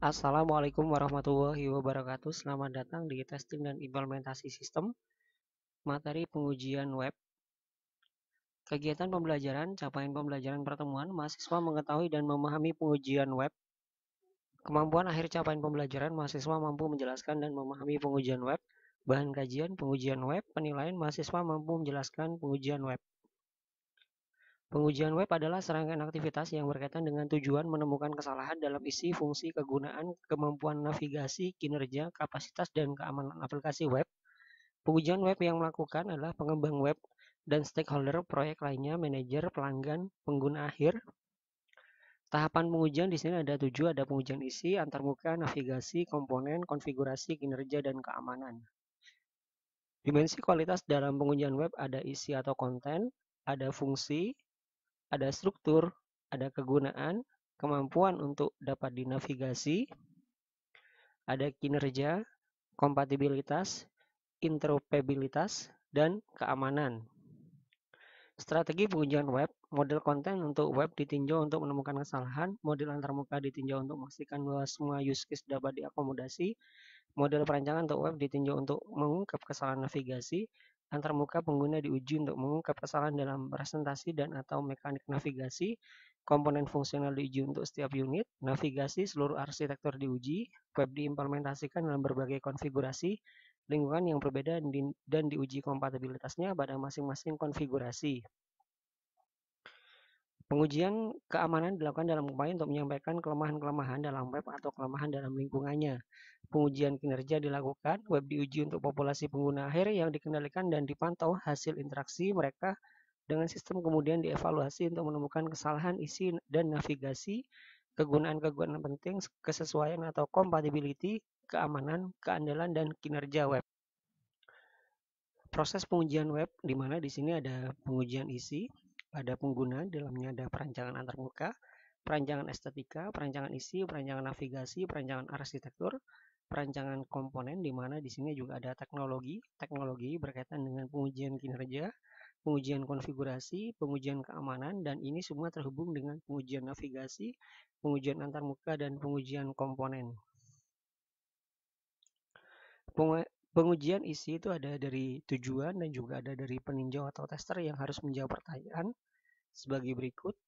Assalamualaikum warahmatullahi wabarakatuh. Selamat datang di testing dan implementasi sistem materi pengujian web. Kegiatan pembelajaran, capaian pembelajaran pertemuan, mahasiswa mengetahui dan memahami pengujian web. Kemampuan akhir capaian pembelajaran, mahasiswa mampu menjelaskan dan memahami pengujian web. Bahan kajian, pengujian web, penilaian, mahasiswa mampu menjelaskan pengujian web. Pengujian web adalah serangkaian aktivitas yang berkaitan dengan tujuan menemukan kesalahan dalam isi, fungsi, kegunaan, kemampuan navigasi, kinerja, kapasitas, dan keamanan aplikasi web. Pengujian web yang melakukan adalah pengembang web dan stakeholder proyek lainnya, manajer, pelanggan, pengguna akhir. Tahapan pengujian di sini ada 7, ada pengujian isi, antarmuka, navigasi, komponen, konfigurasi, kinerja, dan keamanan. Dimensi kualitas dalam pengujian web ada isi atau konten, ada fungsi, ada struktur, ada kegunaan, kemampuan untuk dapat dinavigasi, ada kinerja, kompatibilitas, interoperabilitas, dan keamanan. Strategi pengujian web, model konten untuk web ditinjau untuk menemukan kesalahan, model antarmuka ditinjau untuk memastikan bahwa semua use case dapat diakomodasi, model perancangan untuk web ditinjau untuk mengungkap kesalahan navigasi, antarmuka pengguna diuji untuk mengungkap kesalahan dalam presentasi dan atau mekanik navigasi, komponen fungsional diuji untuk setiap unit, navigasi seluruh arsitektur diuji, web diimplementasikan dalam berbagai konfigurasi, lingkungan yang berbeda dan diuji kompatibilitasnya pada masing-masing konfigurasi. Pengujian keamanan dilakukan dalam upaya untuk menyampaikan kelemahan-kelemahan dalam web atau kelemahan dalam lingkungannya. Pengujian kinerja dilakukan, web diuji untuk populasi pengguna akhir yang dikendalikan dan dipantau hasil interaksi mereka dengan sistem, kemudian dievaluasi untuk menemukan kesalahan isi dan navigasi, kegunaan-kegunaan penting, kesesuaian atau compatibility, keamanan, keandalan, dan kinerja web. Proses pengujian web, di mana di sini ada pengujian isi, ada pengguna, dalamnya ada perancangan antarmuka, perancangan estetika, perancangan isi, perancangan navigasi, perancangan arsitektur, perancangan komponen, di mana di sini juga ada teknologi berkaitan dengan pengujian kinerja, pengujian konfigurasi, pengujian keamanan, dan ini semua terhubung dengan pengujian navigasi, pengujian antarmuka, dan pengujian komponen. Pengujian isi itu ada dari tujuan dan juga ada dari peninjau atau tester yang harus menjawab pertanyaan sebagai berikut.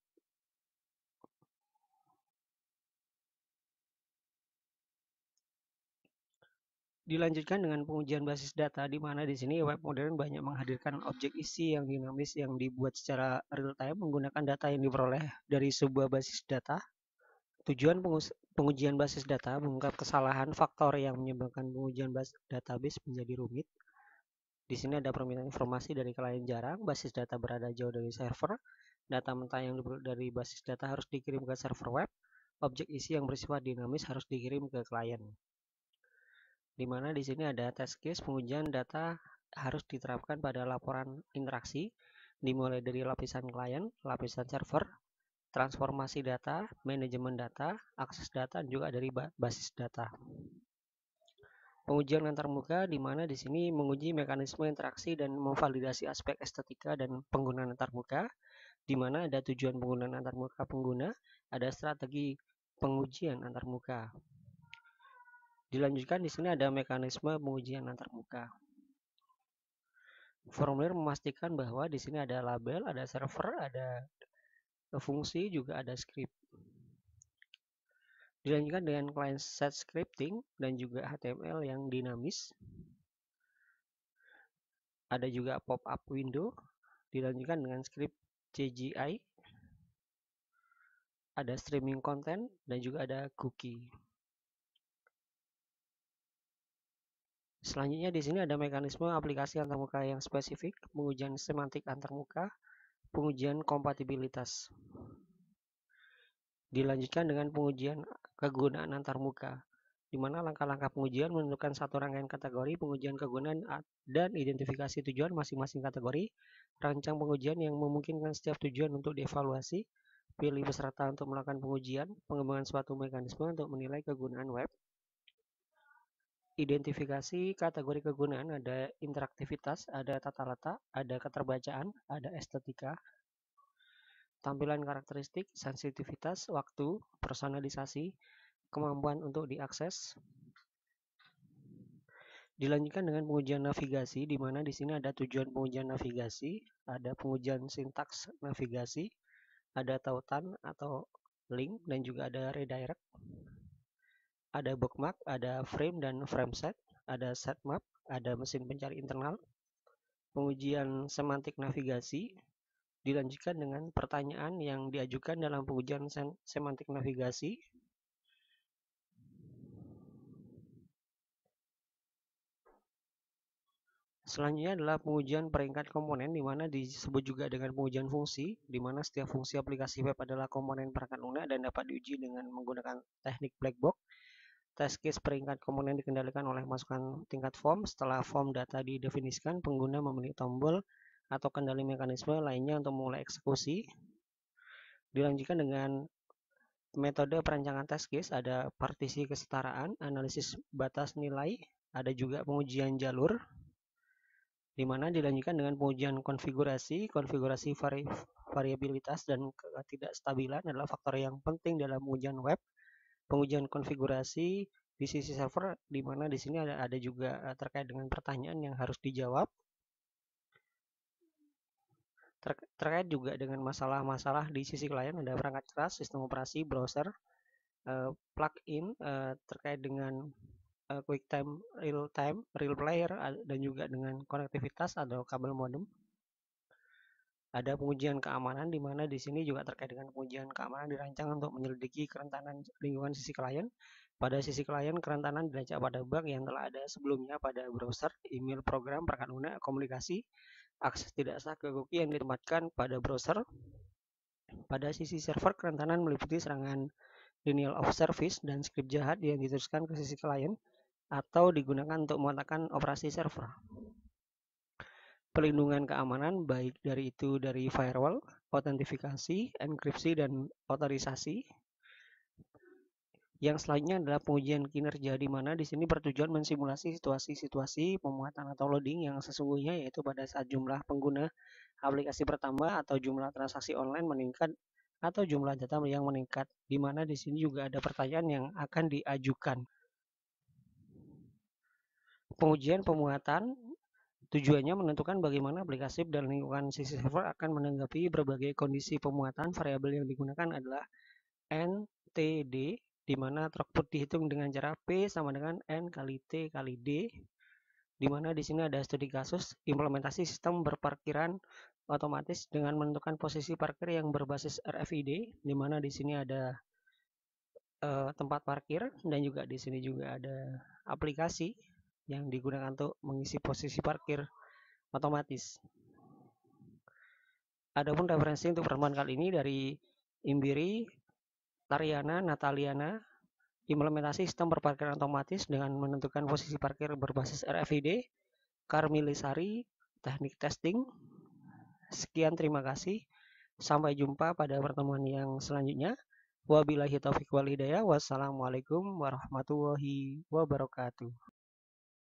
Dilanjutkan dengan pengujian basis data, di mana di sini web modern banyak menghadirkan objek isi yang dinamis yang dibuat secara real time menggunakan data yang diperoleh dari sebuah basis data. Tujuan pengujian basis data mengungkap kesalahan faktor yang menyebabkan pengujian database menjadi rumit. Di sini ada permintaan informasi dari klien jarang, basis data berada jauh dari server, data mentah yang dari basis data harus dikirim ke server web, objek isi yang bersifat dinamis harus dikirim ke klien. Di mana di sini ada test case pengujian data harus diterapkan pada laporan interaksi, dimulai dari lapisan klien, lapisan server, transformasi data, manajemen data, akses data, dan juga dari basis data. Pengujian antarmuka, di mana di sini menguji mekanisme interaksi dan memvalidasi aspek estetika dan penggunaan antarmuka, di mana ada tujuan penggunaan antarmuka pengguna, ada strategi pengujian antarmuka. Dilanjutkan di sini ada mekanisme pengujian antarmuka. Formulir memastikan bahwa di sini ada label, ada server, ada fungsi, juga ada script. Dilanjutkan dengan client side scripting dan juga HTML yang dinamis. Ada juga pop-up window. Dilanjutkan dengan script CGI. Ada streaming content dan juga ada cookie. Selanjutnya di sini ada mekanisme aplikasi antarmuka yang spesifik, pengujian semantik antarmuka, pengujian kompatibilitas. Dilanjutkan dengan pengujian kegunaan antarmuka, di mana langkah-langkah pengujian menentukan satu rangkaian kategori, pengujian kegunaan dan identifikasi tujuan masing-masing kategori, rancang pengujian yang memungkinkan setiap tujuan untuk dievaluasi, pilih peserta untuk melakukan pengujian, pengembangan suatu mekanisme untuk menilai kegunaan web, identifikasi kategori kegunaan, ada interaktivitas, ada tata letak, ada keterbacaan, ada estetika, tampilan karakteristik, sensitivitas, waktu, personalisasi, kemampuan untuk diakses. Dilanjutkan dengan pengujian navigasi, di mana di sini ada tujuan pengujian navigasi, ada pengujian sintaks navigasi, ada tautan atau link, dan juga ada redirect. Ada bookmark, ada frame dan frame set, ada sitemap, ada mesin pencari internal. Pengujian semantik navigasi dilanjutkan dengan pertanyaan yang diajukan dalam pengujian semantik navigasi. Selanjutnya adalah pengujian peringkat komponen, di mana disebut juga dengan pengujian fungsi, di mana setiap fungsi aplikasi web adalah komponen perangkat lunak dan dapat diuji dengan menggunakan teknik black box. Test case peringkat komponen dikendalikan oleh masukan tingkat form. Setelah form data didefinisikan, pengguna memilih tombol atau kendali mekanisme lainnya untuk memulai eksekusi. Dilanjutkan dengan metode perancangan test case, ada partisi kesetaraan, analisis batas nilai, ada juga pengujian jalur, di mana dilanjutkan dengan pengujian konfigurasi. Konfigurasi variabilitas dan ketidakstabilan adalah faktor yang penting dalam pengujian web. Pengujian konfigurasi di sisi server, di mana di sini ada juga terkait dengan pertanyaan yang harus dijawab. Terkait juga dengan masalah-masalah di sisi klien, ada perangkat keras, sistem operasi, browser, plugin terkait dengan QuickTime, real player, dan juga dengan konektivitas atau kabel modem. Ada pengujian keamanan, di mana di sini juga terkait dengan pengujian keamanan dirancang untuk menyelidiki kerentanan lingkungan sisi klien. Pada sisi klien, kerentanan dilacak pada bug yang telah ada sebelumnya pada browser, email, program, perangkat lunak, komunikasi, akses tidak sah ke cookie yang ditempatkan pada browser. Pada sisi server, kerentanan meliputi serangan denial of service dan skrip jahat yang diteruskan ke sisi klien atau digunakan untuk mematahkan operasi server. Pelindungan keamanan baik dari firewall, autentifikasi, enkripsi, dan otorisasi. Yang selanjutnya adalah pengujian kinerja, di mana di sini bertujuan mensimulasi situasi-situasi pemuatan atau loading yang sesungguhnya, yaitu pada saat jumlah pengguna aplikasi bertambah atau jumlah transaksi online meningkat atau jumlah data yang meningkat, di mana di sini juga ada pertanyaan yang akan diajukan. Pengujian pemuatan tujuannya menentukan bagaimana aplikasi dan lingkungan sisi server akan menanggapi berbagai kondisi pemuatan. Variabel yang digunakan adalah NTD, di mana throughput dihitung dengan cara P sama dengan N kali T kali D, di mana di sini ada studi kasus implementasi sistem berparkiran otomatis dengan menentukan posisi parkir yang berbasis RFID, di mana di sini ada tempat parkir dan juga di sini juga ada aplikasi yang digunakan untuk mengisi posisi parkir otomatis. Adapun referensi untuk pertemuan kali ini dari Imbiri, Tariana, Nataliana, implementasi sistem berparkiran otomatis dengan menentukan posisi parkir berbasis RFID, Karmilisari, teknik testing. Sekian, terima kasih. Sampai jumpa pada pertemuan yang selanjutnya. Wabillahi taufiq wal hidayah. Wassalamualaikum warahmatullahi wabarakatuh.